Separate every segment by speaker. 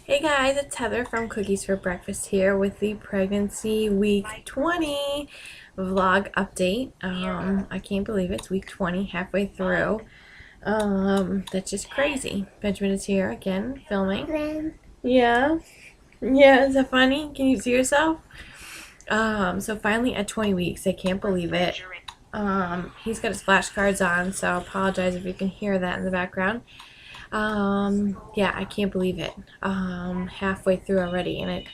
Speaker 1: Hey guys, it's Heather from Cookies for Breakfast here with the pregnancy week 20 vlog update. I can't believe it's week 20, halfway through. That's just crazy. Benjamin is here again, filming. Yeah. Yeah, is that funny? Can you see yourself? So finally at 20 weeks, I can't believe it. He's got his flashcards on, so I apologize if you can hear that in the background. Yeah, I can't believe it. Halfway through already, and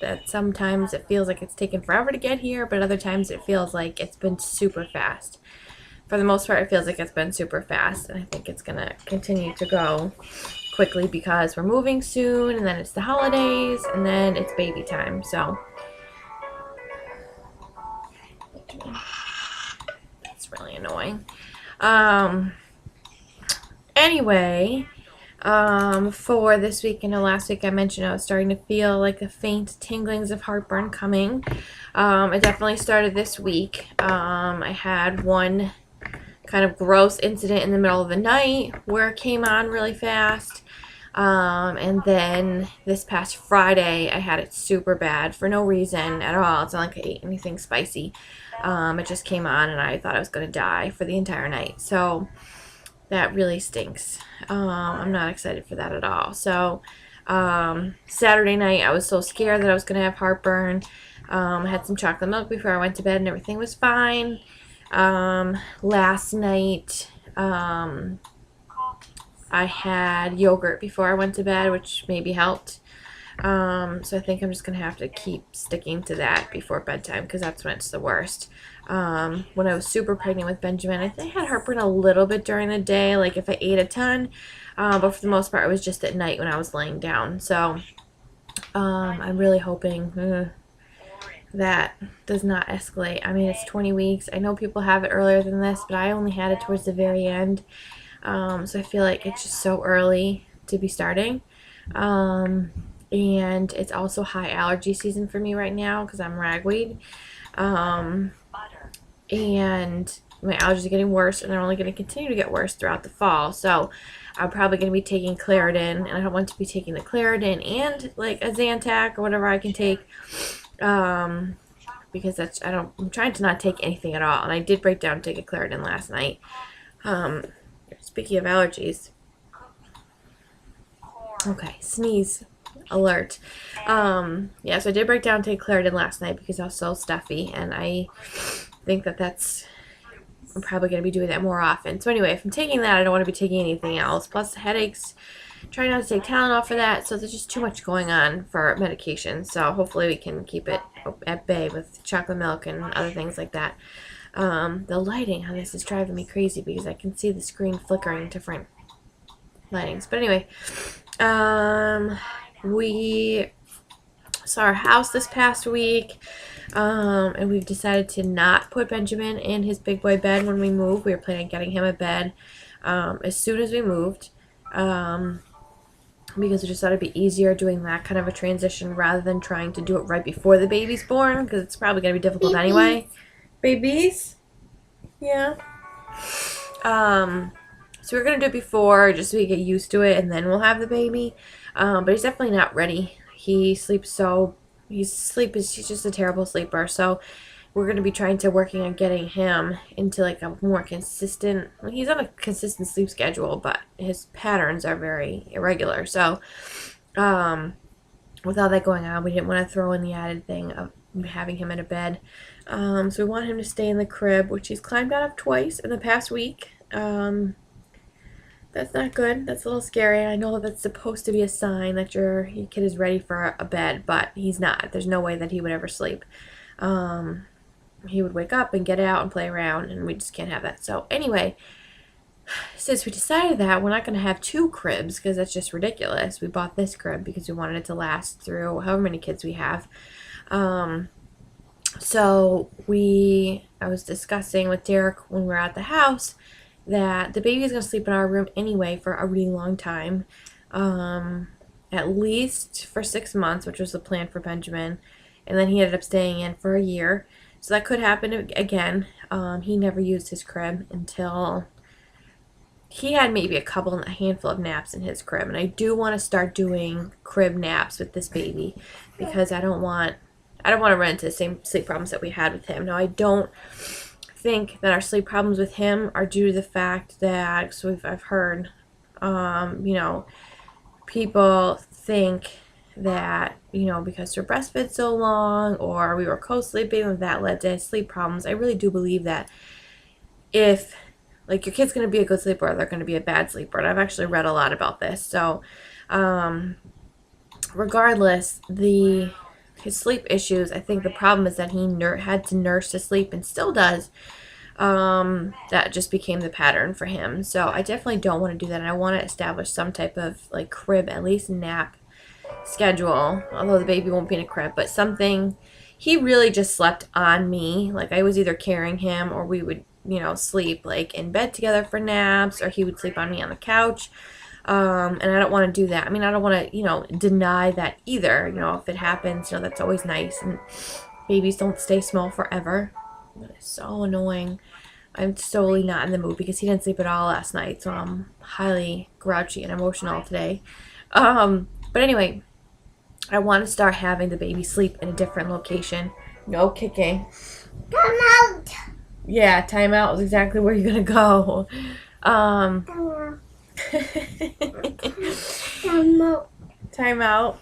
Speaker 1: that sometimes it feels like it's taken forever to get here, but other times it feels like it's been super fast. For the most part, it feels like it's been super fast, and I think it's gonna continue to go quickly because we're moving soon, and then it's the holidays, and then it's baby time, so that's really annoying. Anyway, for this week, last week I mentioned I was starting to feel like the faint tinglings of heartburn coming. It definitely started this week. I had one kind of gross incident in the middle of the night where it came on really fast. And then this past Friday, I had it super bad for no reason at all. It's not like I ate anything spicy. It just came on and I thought I was going to die for the entire night. So that really stinks. I'm not excited for that at all. So Saturday night, I was so scared that I was going to have heartburn. I had some chocolate milk before I went to bed and everything was fine. Last night, I had yogurt before I went to bed, which maybe helped. So I think I'm just going to have to keep sticking to that before bedtime because that's when it's the worst. When I was super pregnant with Benjamin, I think I had heartburn a little bit during the day, like if I ate a ton. But for the most part, it was just at night when I was laying down. So I'm really hoping that does not escalate. I mean, it's 20 weeks. I know people have it earlier than this, but I only had it towards the very end. So I feel like it's just so early to be starting. And it's also high allergy season for me right now because I'm ragweed. And my allergies are getting worse, and they're only going to continue to get worse throughout the fall. So I'm probably going to be taking Claritin, and I don't want to be taking the Claritin and like a Zantac or whatever I can take. Because I'm trying to not take anything at all. And I did break down and take a Claritin last night. Speaking of allergies. Okay, sneeze alert. Yeah, so I did break down and take Claritin last night because I was so stuffy, and I think I'm probably going to be doing that more often. So anyway, if I'm taking that, I don't want to be taking anything else. Plus the headaches, try not to take Tylenol for that, so there's just too much going on for medication. So hopefully we can keep it at bay with chocolate milk and other things like that. The lighting on this is driving me crazy because I can see the screen flickering different lightings. But anyway, we saw our house this past week, and we've decided to not put Benjamin in his big boy bed when we move. We were planning on getting him a bed as soon as we moved, because we just thought it'd be easier doing that kind of a transition rather than trying to do it right before the baby's born, because it's probably going to be difficult anyway. Babies? Yeah. So we're going to do it before just so we get used to it, and then we'll have the baby. But he's definitely not ready. He's just a terrible sleeper. So we're going to be trying to working on getting him into like a more consistent, he's on a consistent sleep schedule, but his patterns are very irregular. So with all that going on, we didn't want to throw in the added thing of having him in a bed. So we want him to stay in the crib, which he's climbed out of twice in the past week. That's not good. That's a little scary. I know that's supposed to be a sign that your kid is ready for a bed, but he's not. There's no way that he would ever sleep. He would wake up and get out and play around, and we just can't have that. So anyway, since we decided that, we're not going to have two cribs because that's just ridiculous. We bought this crib because we wanted it to last through however many kids we have. So I was discussing with Derek when we were at the house that the baby is going to sleep in our room anyway for a really long time, at least for 6 months, which was the plan for Benjamin, and then he ended up staying in for a year. So that could happen again. He never used his crib until he had maybe a handful of naps in his crib, and I do want to start doing crib naps with this baby because I don't want to run into the same sleep problems that we had with him. Now, I don't think that our sleep problems with him are due to the fact that, so I've heard, people think that, because we're breastfed so long or we were co-sleeping, that led to sleep problems. I really do believe that if, like, your kid's going to be a good sleeper or they're going to be a bad sleeper. And I've actually read a lot about this. So, regardless, his sleep issues, I think the problem is that he had to nurse to sleep and still does. That just became the pattern for him. So I definitely don't want to do that. And I want to establish some type of like crib, at least nap schedule, although the baby won't be in a crib, but something. He really just slept on me. Like, I was either carrying him or we would, sleep like in bed together for naps, or he would sleep on me on the couch. And I don't want to do that. I mean, I don't want to, deny that either. If it happens, that's always nice. And babies don't stay small forever. It's so annoying. I'm totally not in the mood because he didn't sleep at all last night, so I'm highly grouchy and emotional today. But anyway, I want to start having the baby sleep in a different location. No kicking.
Speaker 2: Come out.
Speaker 1: Yeah, timeout is exactly where you're gonna go. Time out.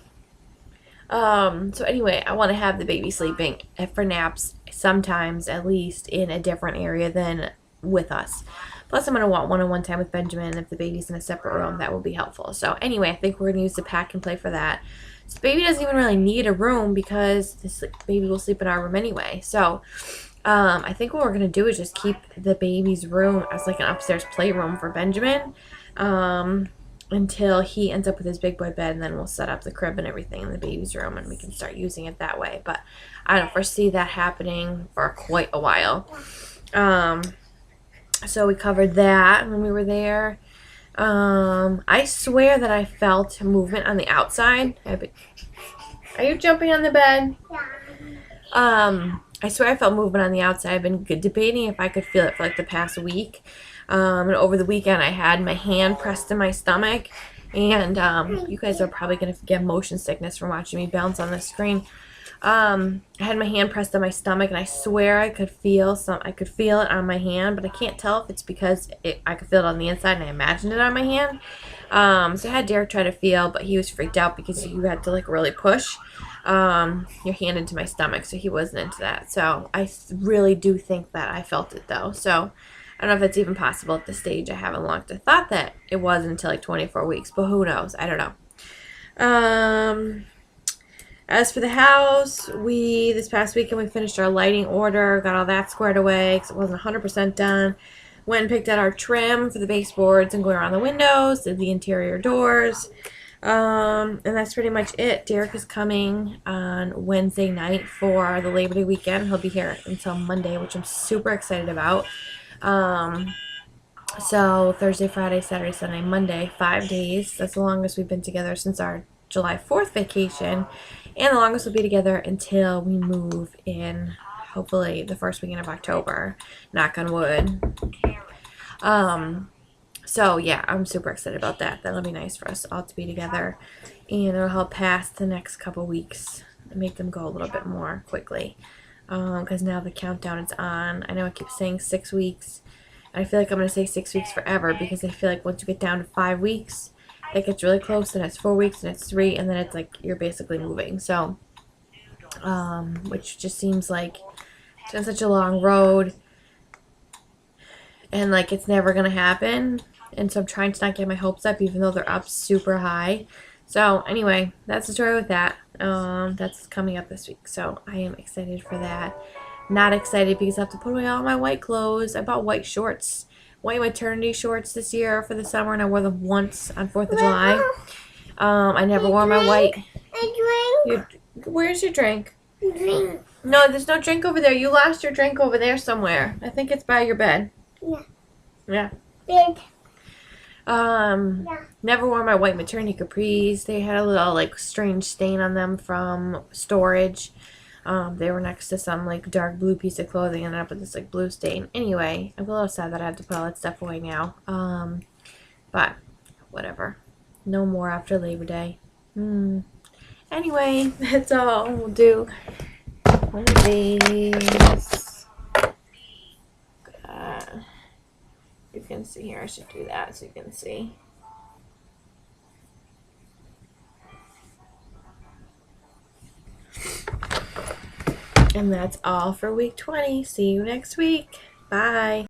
Speaker 1: So anyway, I want to have the baby sleeping for naps sometimes, at least in a different area than with us. Plus, I'm going to want one-on-one time with Benjamin. If the baby's in a separate room, that will be helpful. So anyway, I think we're going to use the pack and play for that. So the baby doesn't even really need a room because this baby will sleep in our room anyway. So I think what we're going to do is just keep the baby's room as like an upstairs playroom for Benjamin until he ends up with his big boy bed, and then we'll set up the crib and everything in the baby's room and we can start using it that way. But I don't foresee that happening for quite a while. So we covered that when we were there. I swear that I felt movement on the outside. Are you jumping on the bed?
Speaker 2: Yeah.
Speaker 1: I swear I felt movement on the outside. I've been debating if I could feel it for like the past week. And over the weekend, I had my hand pressed to my stomach. And you guys are probably going to get motion sickness from watching me bounce on the screen. I had my hand pressed to my stomach, and I swear I could feel it on my hand, but I can't tell if it's because I could feel it on the inside and I imagined it on my hand. So I had Derek try to feel, but he was freaked out because you had to like really push your hand into my stomach, so he wasn't into that. So I really do think that I felt it though. So I don't know if that's even possible at this stage. I haven't looked. I thought that it was until like 24 weeks, but who knows? I don't know. As for the house, this past weekend we finished our lighting order, got all that squared away because it wasn't 100% done. Went and picked out our trim for the baseboards and going around the windows, did the interior doors. And that's pretty much it. Derek is coming on Wednesday night for the Labor Day weekend. He'll be here until Monday, which I'm super excited about. So Thursday, Friday, Saturday, Sunday, Monday, 5 days. That's the longest we've been together since our July 4th vacation. And the longest we'll be together until we move in, hopefully, the first weekend of October. Knock on wood. So, yeah, I'm super excited about that. That'll be nice for us all to be together. And it'll help pass the next couple weeks and make them go a little bit more quickly. Because now the countdown is on. I know I keep saying 6 weeks. I feel like I'm going to say 6 weeks forever because I feel like once you get down to 5 weeks, it gets really close, and it's 4 weeks, and it's 3, and then it's like you're basically moving. So, which just seems like it's been such a long road, and like it's never gonna happen. And so I'm trying to not get my hopes up, even though they're up super high. So anyway, that's the story with that. That's coming up this week, so I am excited for that. Not excited because I have to put away all my white clothes. I bought white shorts. White maternity shorts this year for the summer, and I wore them once on 4th of July. I never wore my white.
Speaker 2: A drink?
Speaker 1: Where's your drink?
Speaker 2: Drink.
Speaker 1: No, there's no drink over there. You lost your drink over there somewhere. I think it's by your bed.
Speaker 2: Yeah.
Speaker 1: Yeah.
Speaker 2: Big.
Speaker 1: Never wore my white maternity capris. They had a little like strange stain on them from storage. They were next to some like dark blue piece of clothing and ended up with this like blue stain. Anyway, I'm a little sad that I have to put all that stuff away now. But whatever. No more after Labor Day. Anyway, that's all. We'll do one of these. You can see here. I should do that so you can see. And that's all for week 20. See you next week. Bye.